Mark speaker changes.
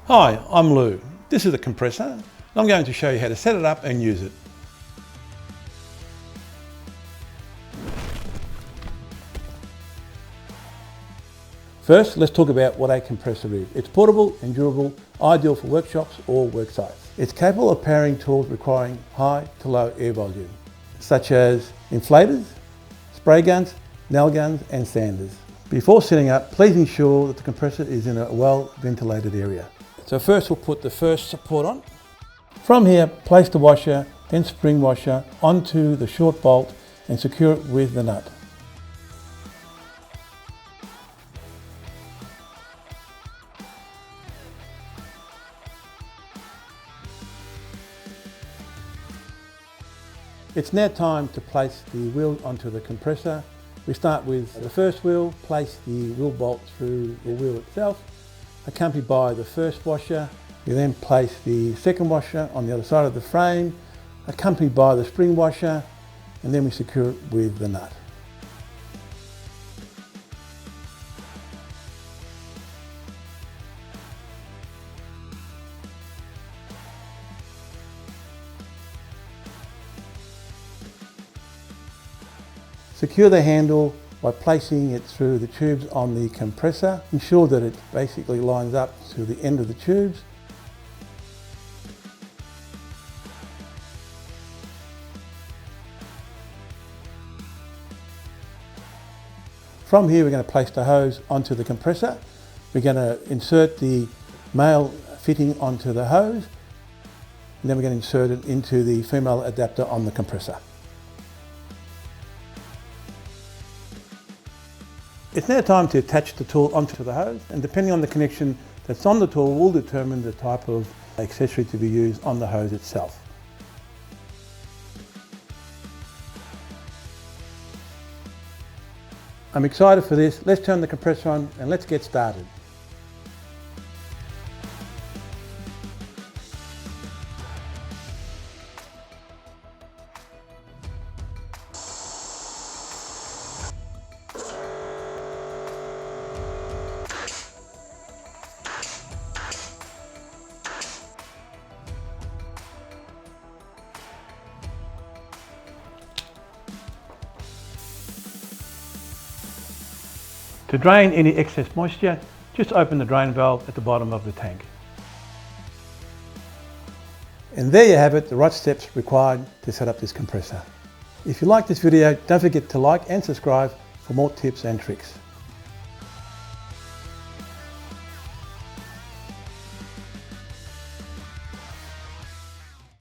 Speaker 1: Hi, I'm Lou. This is the compressor, and I'm going to show you how to set it up and use it. First, let's talk about what a compressor is. It's portable and durable, ideal for workshops or work sites. It's capable of powering tools requiring high to low air volume, such as inflators, spray guns, nail guns and sanders. Before setting up, please ensure that the compressor is in a well-ventilated area. So first we'll put the first support on. From here, place the washer, then spring washer, onto the short bolt and secure it with the nut. It's now time to place the wheel onto the compressor. We start with the first wheel, place the wheel bolt through the wheel itself, accompanied by the first washer. We then place the second washer on the other side of the frame, accompanied by the spring washer, and then we secure it with the nut. Secure the handle by placing it through the tubes on the compressor. Ensure that it basically lines up to the end of the tubes. From here we're going to place the hose onto the compressor. We're going to insert the male fitting onto the hose, and then we're going to insert it into the female adapter on the compressor. It's now time to attach the tool onto the hose, and depending on the connection that's on the tool will determine the type of accessory to be used on the hose itself. I'm excited for this. Let's turn the compressor on and let's get started. To drain any excess moisture, just open the drain valve at the bottom of the tank. And there you have it, the right steps required to set up this compressor. If you like this video, don't forget to like and subscribe for more tips and tricks.